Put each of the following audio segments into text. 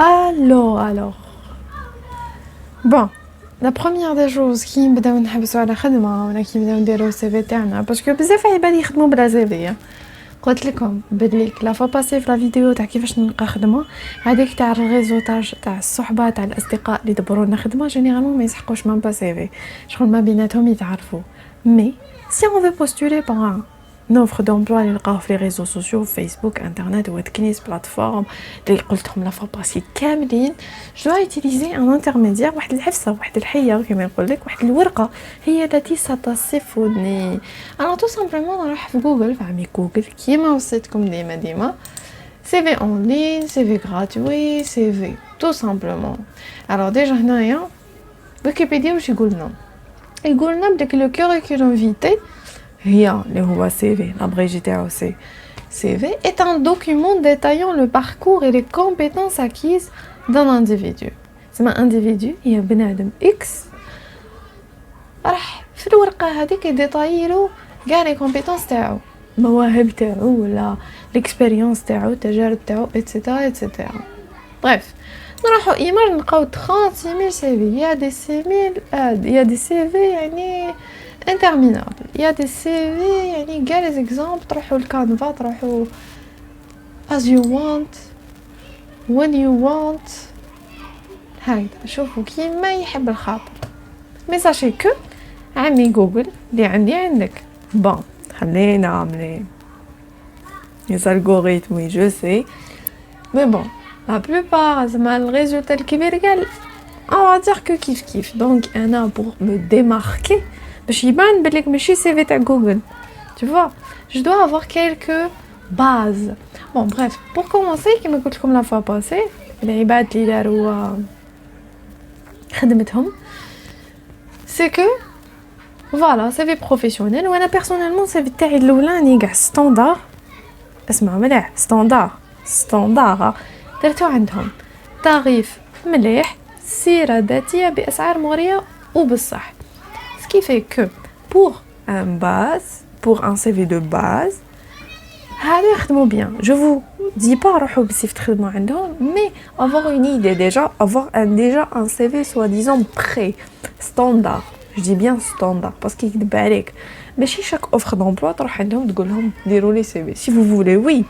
Alors. Bon, la première des choses qui نبداو نحبسوا على خدمة ولا كي نبداو نديرو السي في تاعنا باسكو بزاف عباد يخدموا بلا سي في. قلت لكم بدليك لا فوا باسي في لا فيديو تاع كيفاش نلقى خدمه هذيك تاع الريزوتاج تاع الصحبه تاع الاصدقاء اللي دبروا لنا خدمه جينيرالمون ما يسحقوش من با سي في شغل ما بيناتهم يتعرفوا مي si on veut postuler pour une offre d'emploi اللي نلقاوه في les réseaux sociaux فيسبوك انترنت واتكنيس بلاتفورم اللي قلتهم لا فوا باسي كاملين جو utiliser un intermédiaire واحد الحفصه واحد الحيه كما نقول لك واحد الورقه هي التي ستصفني انا تو سامبلومون نروح في جوجل فهمي جوجل كيما وصيتكم ديما سي في اون لين سي في غراتوي سي في تو سامبلومون alors ديجا هنايا ويكيبيديا واش يقولنا بداك لو كوريكولوم فيتي هي اللي هو سي في l'abrégé تاعو سي CV est un document détaillant le parcours et les compétences acquises d'un individu. C'est un individu, il y a بنادم X راح في الورقة هذيك يديطايلو كاع لي كومبيتونس تاعو المواهب تاعو ولا ليكسبيريونس تاعو التجارب تاعو اتسيتيرا اتسيتيرا. بريف نروحو ايمار نلقاو 36000 سي في يا دي سي في يعني interminable. Il y a des CV يعني كاع les exemples تروحوا الكانفا تروحوا as you want when you want هاي شوفوا كيما يحب الخاطر مي ساشي كو عمي جوجل اللي عندي عندك بون خلينا عاملين les algorithmes oui je sais mais bon la plupart زعما الريزولتا الكبير قال on va dire que كيف donc انا pour me démarquer باش يبان بليك ماشي سي في تاع جوجل tu vois je dois avoir quelques bases bon bref pour commencer كما قلت لكم لا فوا باسي العباد اللي داروا خدمتهم سي كو فوالا سي في بروفيسيونيل وانا بيرسونيلمون سي في تاعي الاولاني كاع ستاندار اسمع مليح ستاندار درتو عندهم تعريف مليح سيرة ذاتية بأسعار مغرية وبالصح ce qui fait que pour un CV de base هذا يخدموا bien je vous dis pas روحوا بسيف تخدموا عندهم mais avoir une idée déjà avoir un CV soi-disant prêt standard je dis bien standard parce qu'il يكذب عليك ماشي chaque offre d'emploi تروح عندهم تقول لهم ديروا لي CV si vous voulez oui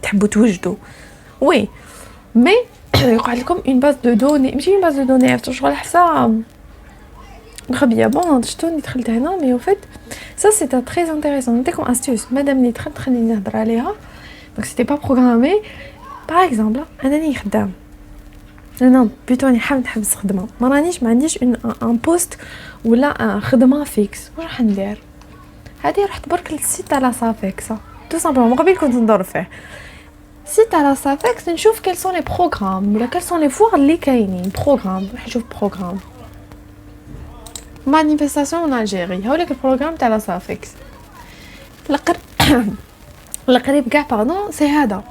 تحبوا توجدوا oui mais يقعد لكم une base de données ماشي une base de données شغل حساب خبيه بون شتوني دخلت هنا مي او فيت ça c'est très intéressant نعطيكم astuce مادام لي دخلت خليني نهضر عليها donc c'était pas programmé par exemple انني خدام انا بيتوني حاب نحبس خدمه ما رانيش ما عنديش ان بوست ولا خدمه فيكس واش راح ندير هذه رحت برك للسيت على صافيكس تو سامبلومون قبل كنت ندور فيه سيت على صافيكس نشوف quels sont les programmes ولا quels sont les foires اللي كاينين بروغرام راح نشوف بروغرام manifestation en Algérie هاوليك البروغرام تاع لا صافيكس القريب كاع باردون سي هذا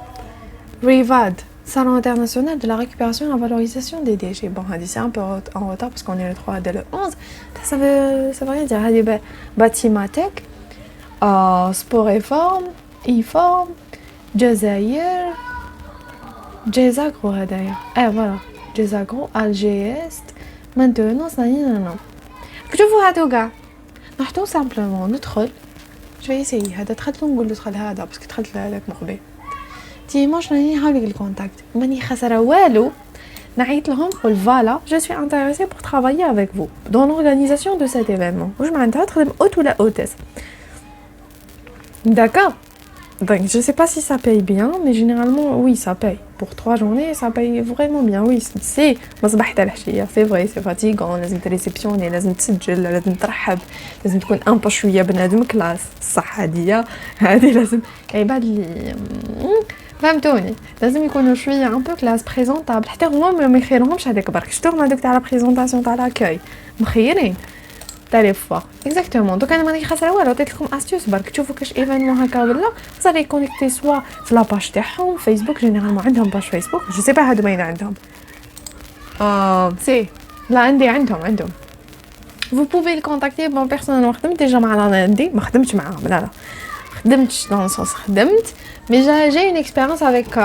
ريفاد salon international de la récupération et la valorisation des déchets bon هذه c'est un peu en retard parce qu'on est le 3 dès le 11 ça veut rien dire هذه باتيماتيك sport et forme e-form جزائر جزاكرو هدايا voilà جزاكرو الجيست maintenant ça non شوفوا هادو كاع نحطو سامبلومون ندخل شويه سي هذا دخلت نقول ندخل هذا باسكو دخلت لهذاك مخبي ديماش راني نحاول الكونتاكت ماني خسره والو نعيط لهم قول فوالا جو سوي انتريسي بور ترافايي افيك فو دون لورغانيزاسيون دو سيت ايفينمون واش معناتها تخدم اوت ولا اوتس d'accord donc je sais pas si ça paye bien mais généralement oui ça paye pour 3 journées ça paye vraiment bien oui c'est مصباح تاع العشيه c'est vrai c'est fatigant لازم تريسبسيوني لازم تسجل لازم ترحب لازم تكون ان با شويه بنادم كلاس صح هذه لازم عباد اللي فهمتوني لازم يكونوا شويه ان بو كلاس بريزونطابل حتى هما ما يخيرهمش هذاك برك شفتوا هذوك تاع لا بريزونطاسيون تاع لاكاي مخيرين تاع لي فوا اكزاكتومون دوك انا ماني خاسره والو عطيت لكم استيوس برك تشوفوا كاش ايفينمون هكا ولا صافي كونيكتي سوا في لاباج تاعهم فيسبوك جينيرالمون عندهم باج فيسبوك جو سي با هادو باين عندهم سي لا عندهم vous pouvez le contacter bon personnellement خدمت ديجا مع لا عندي ما خدمتش معاهم لا خدمتش dans le sens خدمت mais j'ai une expérience avec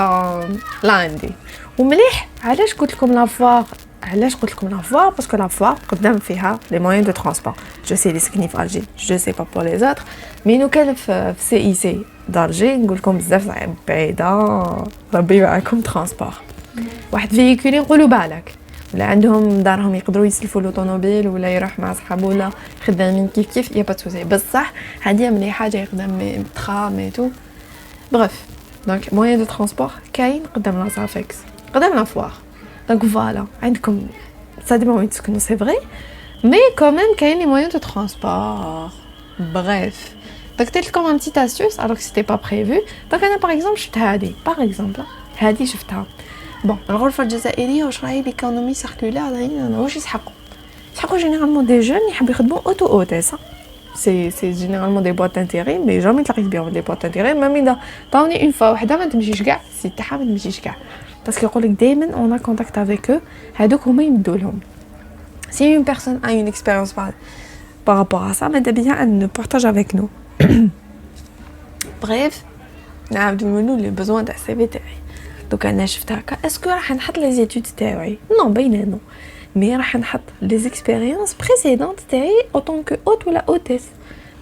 lundi ومليح. علاش قلت لكم لافوار؟ علاش قلت لكم لافوار؟ باسكو لافوار قدام فيها les moyens de transport. Je sais les signifs Alger, je sais pas pour les autres, mais nous كان في CIC d'Alger نقول لكم بزاف صعيب بعيده ربي معاكم ترانسبور. واحد فيكولي نقولوا بالك ولا عندهم دارهم يقدروا يسلفوا لوطوموبيل ولا يروح مع صحابه ولا خدامين كيف يا با توسي بصح هذه مليحه جاي قدام ترام اي تو. بريف دونك موين دو ترونسبور كاين قدام لا صافيكس قدام لا فوار. دونك فوالا عندكم ça dépend وين تسكنوا سي فري مي كوميم كاين لي موين دو ترونسبور. بريف دونك درت لكم ان بتيت astuce alors que c'était pas prévu. دونك انا باغ اكزومبل شفت هذه شفتها بون. الغرفه الجزائريه واش راهي ليكونومي سيركولير انا واش يسحقوا جينيرالمون دي جون يحبوا يخدموا اوتو اوتيس. سي جينيرالمون دي بواط انتيري مي جامي تلاقيت بهم دي بواط انتيري ميم اذا طاوني اون فوا وحده ما تمشيش كاع السي تاعها ما تمشيش كاع باسكو يقولك دائما اون كونتاكت افيك او هذوك هما يمدوا لهم. سي اون بيرسون ا اون اكسبيريونس par rapport à ça ماذا بيا ان بارطاج افيك نو. بريف نعاودو نقولوا لي بوزوان تاع السي في تاعي. دوك انا شفت هكا اسكو راح نحط لي زيتود تاعي نو باينه نو مي راح نحط لي زيكسبيريونس بريسيدونت تاعي اوطون كو اوت ولا اوتيس.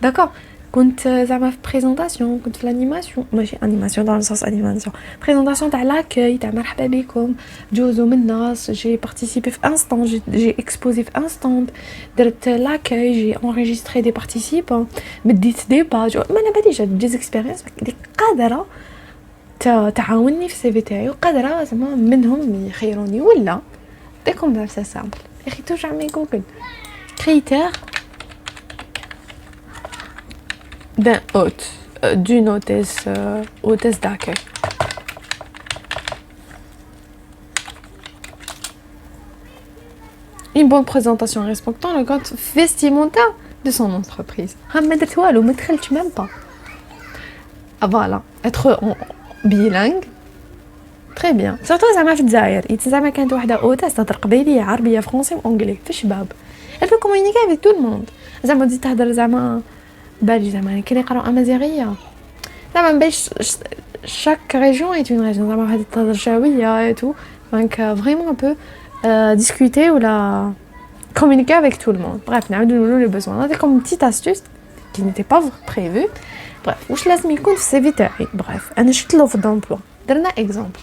داكور كنت زعما في بريزونطاسيون كنت في الانيماسيون ماشي انيماسيون دون السونس انيماسيون بريزونطاسيون تاع لاكاي تاع مرحبا بكم جوزو من الناس. جي بارتيسيبي في انستون جي اكسبوزي في انستون درت لاكاي جي انريجستري دي بارتيسيبون مديت دي باج ما انا بديش دي زيكسبيريونس اللي قادره تعاونني في السي في تاعي وقادره زعما منهم يخيروني ولا ديكم دار سا سامبل اخي توجع مي جوجل كريتير d'un hôte d'une hôtesse d'accueil. Une bonne présentation respectant le code vestimentaire de son entreprise. ما درت والو ما دخلتش même pas. Voilà, être bilingue très bien. Surtout زعما في الجزائر زعما كانت واحده اوتاس تهضر قبيليه عربيه فرونسي وانجلي في الشباب. Elle peut communiquer avec tout le monde. زعما تزيد تهضر زعما بالي زعما كي يقراو امازيغيه زعما باش chaque région est une région زعما هذه تهضر شاويه et tout donc vraiment on peut discuter ou la communiquer avec tout le monde. Bref نعاودو نقولوا les besoins. نعطيكم une petite astuce qui n'était pas prévue. Bref واش لازم يكون في السي في تاعي. Bref انا شفت لوف دومبلوا درنا اكزامبل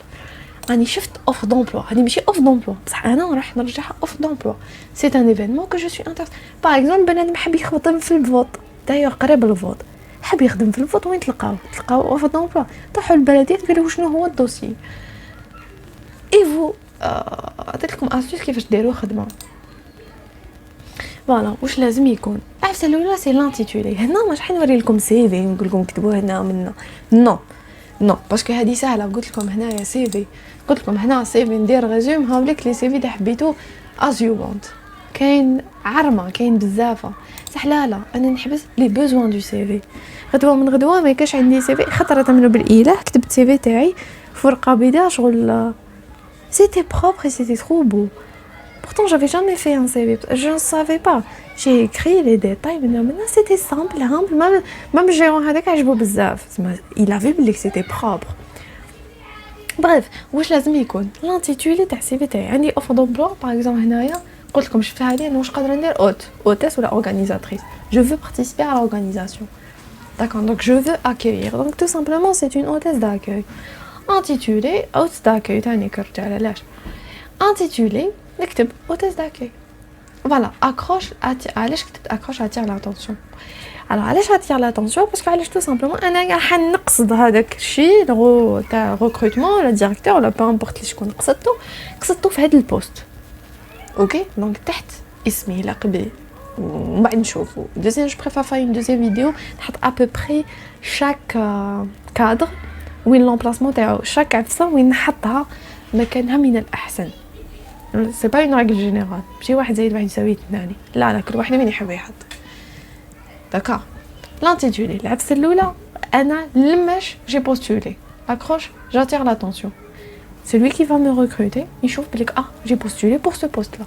راني شفت اوف دومبلوا هذه ماشي اوف دومبلوا بصح انا راح نرجعها اوف دومبلوا. سي ان ايفينمون كو جو سوي انتريس باغ اكزومبل بنادم حاب يخدم في الفوط دايوغ قريب الفوط حاب يخدم في الفوط وين تلقاو اوف دومبلوا طيحوا البلديه تقولوا شنو هو الدوسي ايفو عطيت لكم اسيس كيفاش ديروا خدمه. فوالا واش لازم يكون عرفت الاولى سي لانتيتولي. هنا مش حنوري لكم سي في نقول لكم كتبوا هنا منا نو باسكو هذه سهله. قلت لكم هنايا سي في قلت لكم هنا سي في ندير ريزوم هاوليك لي سي في اللي حبيتو از يو وونت. كاين عرمه كاين بزافه صح. لا انا نحبس لي بوزوان دو سي في. غدوه من غدوه ما كاش عندي سي في خطره تعملوا بالاله كتبت سي في تاعي في ورقه بيضاء شغل سيتي بروبر et c'était trop beau. Pourtant j'avais jamais fait un CV, je ne savais pas. J'ai écrit les détails mais maintenant c'était simple humble même gérant هذاك عجبو بزاف. Il a vu que c'était propre. Bref واش لازم يكون l'intitulé تاع السي في تاعي. عندي offre d'emploi par exemple هنايا قلت لكم شفت هذه انا واش قادره ندير hôtesse ولا organisatrice. Je veux participer à l'organisation. D'accord, donc je veux accueillir. Donc tout simplement c'est une hôtesse d'accueil. Intitulé hôtesse d'accueil تاني كرت على لاش intitulé نكتب hôtesse d'accueil. Voilà, accroche علاش كتبت accroche attire l'attention. Alors علاش attire l'attention parce علاش tout simplement انا راح نقصد هذاك الشيء تاع recrutement ولا ديريكتور ولا با امبورط شكون قصدتو في هذا البوست. اوكي دونك تحت اسمي لقبي ومن بعد نشوفو دوزيام. جو بريفير فاي اون دوزيام فيديو نحط ا بو بري شاك كادر وين لومبلاسمون تاعو شاك عفسه وين نحطها مكانها من الاحسن. سي با اون راغل جينيرال ماشي واحد زايد واحد يساوي اثنان لا كل واحد من يحب يحط. داكور لانتيتولي العفسه الاولى انا لماش جي بوستولي accroche j'attire l'attention. Celui qui va me recruter يشوف بليك j'ai postulé pour ce poste là.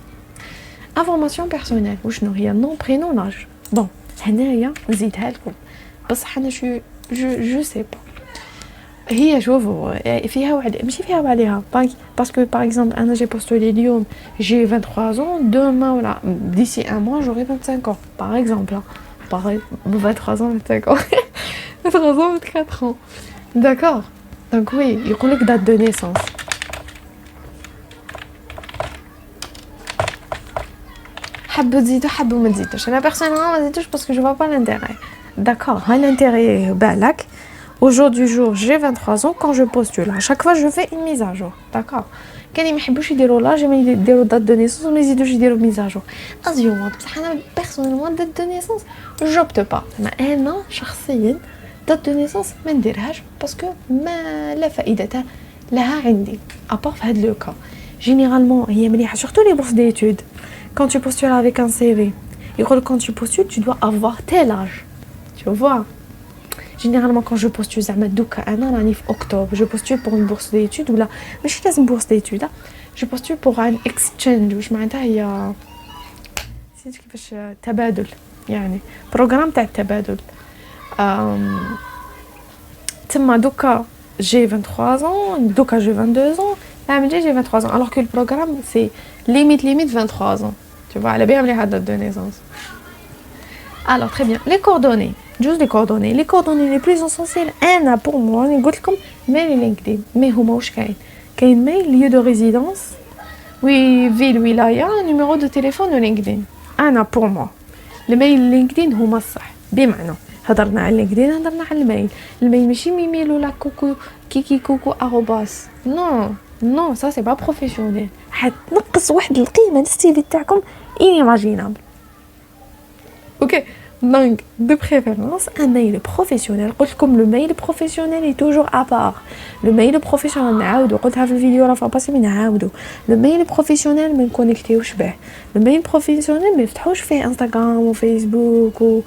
Information personnelle وشنو هي nom prénom l'âge. Bon هنايا نزيدها لكم بصح انا جو سي با. هي شوفوا فيها ماشي فيها وعليها باسكو باغ اكزومبل انا جي بوستولي اليوم جي 23 ans demain ولا d'ici un mois j'aurai 25 ans par exemple pareil 23 ans 25 ans 23 ans 24 ans d'accord donc oui يقول لك date de naissance حبوا تزيدوا حبوا ما تزيدوش انا بيرسونيلمون ما زيدوش باسكو جو فوا با l'intérêt d'accord هاي l'intérêt بالك. Au jour du jour, j'ai 23 ans quand je postule. À chaque fois, je fais une mise à jour. D'accord. Quand ils me disent يديروا là, j'aime يديروا date de naissance, mais ils disent يديروا mise à jour. أزيوما بصح أنا personnellement date de naissance, j'opte pas. أنا شخصيا date de naissance ما نديرهاش باسكو ما لا فائدة لها عندي. À part في هذا le cas. Généralement, هي مليحة surtout les bourses d'études. Quand tu postules avec un CV, et quand tu postules, tu dois avoir tel âge. Tu vois. Généralement quand je postule زعما دوكا انا راني في اكتوبر je postule pour une bourse d'études ولا ماشي لازم bourse d'études je postule pour un exchange واش معناتها هي نسيت كيفاش تبادل يعني بروغرام تاع التبادل تما دوكا j'ai 23 ans دوكا j'ai 22 ans العام الجاي j'ai 23 ans alors que le programme c'est limite 23 ans tu vois على بالها مليحه date de naissance. Alors très bien les coordonnées جوز les coordonnées les plus essentielles انا pour moi راني قلت لكم ميل لينكدين مي هما واش كاين ميل lieu de résidence وي فيل ولايه نيميرو دو تليفون لينكدين. انا pour moi الميل لينكدين هما الصح بمعنى هضرنا على لينكدين هضرنا على الميل ماشي ميميل ولا كوكو كيكي كوكو @. نو ça c'est pas professionnel حتنقص واحد القيمه للسي في تاعكم inimaginable. اوكي donc de préférence un mail professionnel قلت لكم le mail professionnel est toujours à part. le mail professionnel نعاودو قلتها في الفيديو راه فاباسي نعاودو le mail professionnel ما نكونيكتيوش به. le mail professionnel ما يفتحوش فيه انستغرام وفيسبوك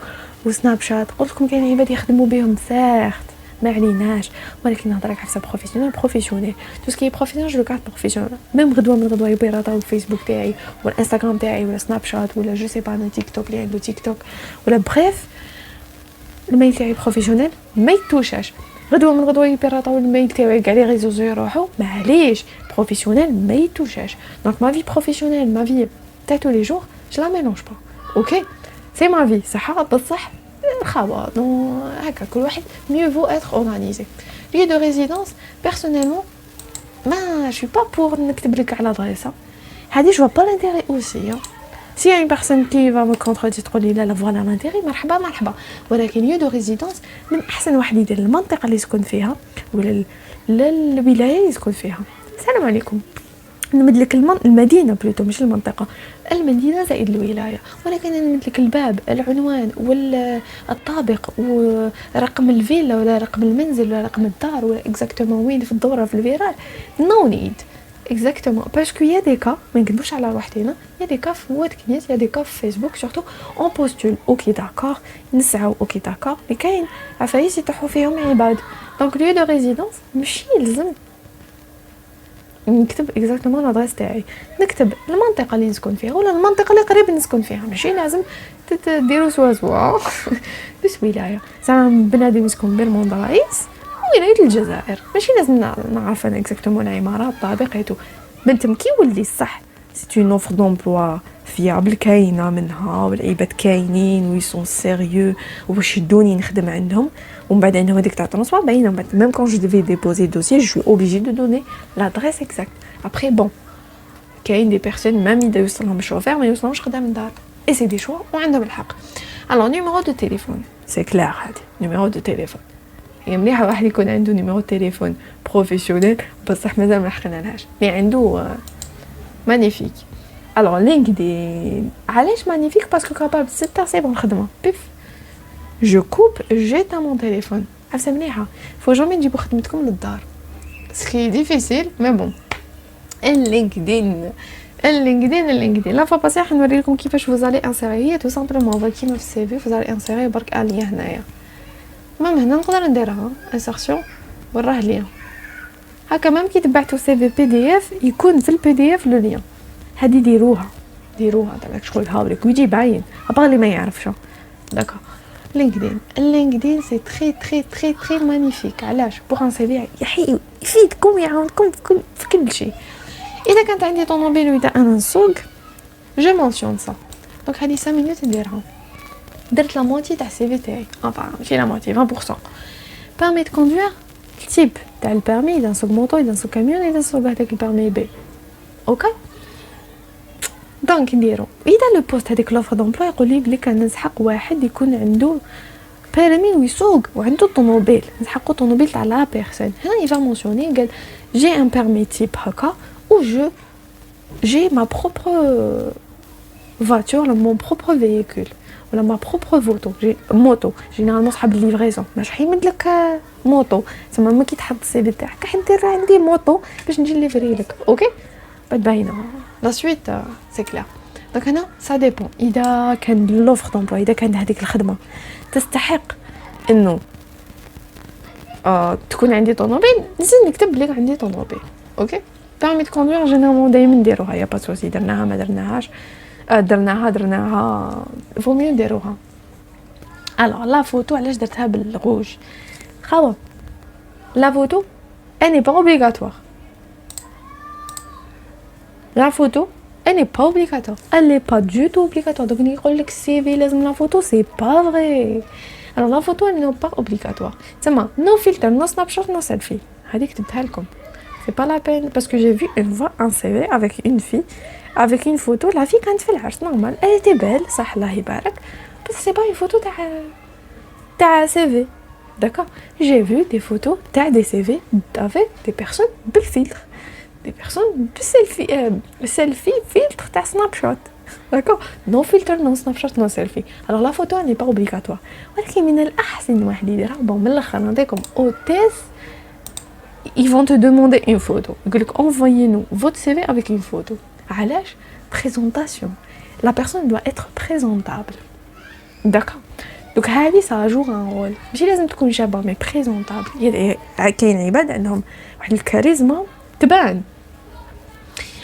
وسناب شات. قلت لكم كاين عباد يخدموا بهم ساخت ما عليناش ولكن نهضرك على حساب بروفيسيونيل تو سكي بروفيسيونيل جو كارت بروفيسيونيل ميم غدوه من غدوه يبيراطاو الفيسبوك تاعي ولا انستغرام تاعي ولا سناب شات ولا جو سي با انا تيك توك اللي عنده تيك توك ولا بريف الميل تاعي بروفيسيونيل ما يتوشاش. غدوه من غدوه يبيراطاو الميل تاعي كاع لي ريزو يروحوا معليش بروفيسيونيل ما يتوشاش. دونك ما في بروفيسيونيل ما في تاع tous les jours je la mélange pas. اوكي سي ما في صح بصح خبا دون هكا كل واحد mieux vaut être organisé. lieu de résidence personnellement ما je suis pas pour نكتب لك على adresse هذه je vois pas l'intérêt aussi si y a une personne qui va me contredire تقول لي لا voilà l'intérêt مرحبا ولكن lieu de résidence من احسن واحد يدير المنطقه اللي يسكن فيها ولا الولايه اللي يسكن فيها. السلام عليكم نمد لك المدينه بلوتو مش المنطقه المدينه زائد الولايه ولكن نمد لك الباب العنوان والطابق ورقم الفيلا ولا رقم المنزل ولا رقم الدار ولا اكزاكتومون وين في الدوره في الفيرال نو نيد اكزاكتومون باسكو يا دي كا ما نكذبوش على روحتنا يا دي كا في وات كنيت يا دي كا في فيسبوك سورتو اون بوستول اوكي داكور نسعاو اوكي داكور مي كاين عفايس يطيحوا فيهم عباد. دونك ليو دو ريزيدونس ماشي لازم نكتب اكزاكتومون لادريس تاعي نكتب المنطقه اللي نسكن فيها ولا المنطقه اللي قريب نسكن فيها ماشي لازم تديروا سوا بس ولايه زعما بنادم يسكن بيرموند رئيس ولايه الجزائر ماشي لازم نعرف انا اكزاكتومون العماره الطابق ايتو بنتم كي ولدي الصح سي اون اوفر دومبلوا فيابل كاينه منها والعباد كاينين ويسون سيريو واش يدوني نخدم عندهم ومن بعد عندهم هذيك تاع ترونسبور باينه من بعد ميم كون جو ديفي ديبوزي دوسيي جو سوي اوبليجي دو دوني لادريس اكزاكت. ابري بون كاين دي بيرسون ميم اذا يوصلهم الشوفير ما يوصلهمش خدام الدار اي سي دي شوا وعندهم الحق. الو نيميرو دو تليفون سي كلير هادي نيميرو دو تليفون هي مليحه واحد يكون عنده نيميرو تليفون بروفيسيونيل بصح مازال ما حقنالهاش مي عنده مانيفيك. الوغ لينكدين علاش مانيفيك باسكو كابابل سي بون الخدمه بيف جو كوب جيت مون تليفون عفسه مليحه فو جامي تجيبوا خدمتكم للدار سكي ديفيسيل مي بون. اللينكدين لا فوا باسي راح نوري لكم كيفاش فوزالي انسيري هي تو سامبلومون كيما في السي في فوزالي انسيري برك اليا هنايا مام هنا نقدر نديرها انسيرسيون وراه ليا هكا مام كي تبعتو سي في بي دي اف يكون في البي دي اف لو لين هادي ديروها تاع شغل هاولك ويجي باين ابغى اللي ما يعرفش داكا. LinkedIn c'est très magnifique علاش pour un CV يفيدكم يعاونكم في كل شيء. اذا كانت عندي طوموبيل واذا انا نسوق je mentionne ça. دونك هذه 5 minutes نديرها. درت لا موتي تاع السي في تاعي enfin ماشي لا موتي 20%. permis de conduire type تاع البيرمي اذا نسوق موطو اذا نسوق كاميون اذا نسوق هذاك البيرمي بي. اوكي دونك نديرو اذا لو بوست هذيك لوفر دومبلوا يقول لي بلي كان نسحق واحد يكون عنده بيرمي ويسوق وعنده طوموبيل نسحقو طوموبيل تاع لا بيرسون. هنا يفا مونسيوني قال جي ان بيرمي تيب هكا ou j'ai ma propre voiture mon propre véhicule ولا ma propre moto généralement صحاب الليفريزون ماش حيمد لك موطو تما ما كي تحط السي في تاعك حندير عندي موطو باش نجي نليفري لك. اوكي بعد باينه لا سويت سي كلير. دونك هنا سا ديبون اذا كان لوفر دومبلوا اذا كان هذيك الخدمه تستحق انه تكون عندي طوموبيل نزيد نكتب لك عندي طوموبيل. اوكي permis de conduire généralement دائما نديروها يا با سوسي درناها ما درناهاش درناها فو ميو نديروها. الوغ لا فوتو علاش درتها بالغوج خاوه لا فوتو اني با اوبليغاتوار لا فوتو اني با اوبليغاتوار elle est pas du tout obligatoire. donc يقول لك السي في لازم لا فوتو سي با فري. alors la photo elle n'est pas obligatoire تما نو فلتر نو سناب شوت نو سيلفي هذيك كتبتها لكم. c'est pas la peine parce que j'ai vu une fois un CV avec une fille avec une photo la fille كانت في العرس normal elle était belle صح الله يبارك بس c'est pas une photo تاع CV. d'accord j'ai vu des photos تاع des CV avec des personnes بالفلتر des personnes de selfie filtre تاع سناب شوت. d'accord no filter no snapshot no selfie. alors la photo elle n'est pas obligatoire ولكن من الأحسن واحد يديرها bon من الآخر نعطيكم hôtesse ils vont te demander une photo يقول لك envoyez-nous votre CV avec une photo. علاش présentation la personne doit être présentable. d'accord donc هذه ça joue un rôle ماشي لازم تكون شابه mais présentable. كاين عباد عندهم واحد الكاريزما تبان.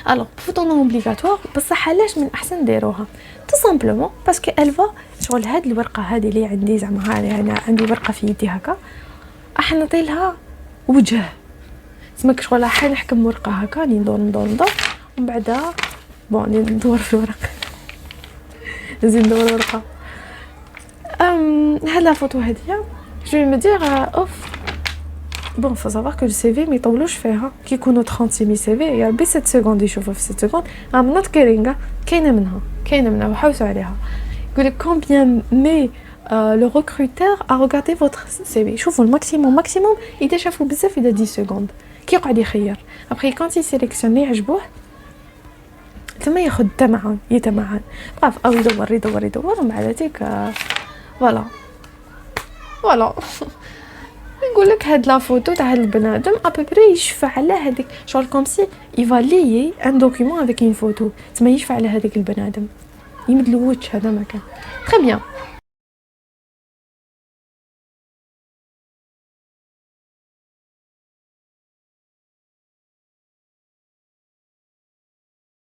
alors photo non obligatoire بصح علاش من احسن نديروها tout simplement parce que elle va شغل هاد الورقه هذه اللي عندي زعما هذه انا عندي ورقه في يدي هكا راح نعطي لها وجه سمك شغل راح نحكم ورقه هكا ندور ومن بعدها بون ندور في الورق نزيد ندور ورقه هاد لا فوتو هاديه جو me dire اوف bon faut savoir que le CV ما يطولوش فيها كي يكونوا 36 CV يا ربي 7 سكوند يشوفوا في 6 سكوند I'm not kidding كاينه منها وحوسوا عليها. يقول لك combien met le recruteur a regardé votre CV شوفوا الماكسيموم اذا شافوا بزاف اذا 10 سكوند كي يقعد يخير ابري كانت يسيليكسيوني يعجبوه ثم ياخذ يتمعن بقى او يدور ومن بعد ذيك فوالا نقول لك هاد لا فوتو تاع هاد البنادم ابري يشفع على هذيك شغل كوم سي يفاليي ان دوكيومون افيك اون فوتو تما يشفع على هذيك البنادم يمد له وجه هذا ما كان très bien.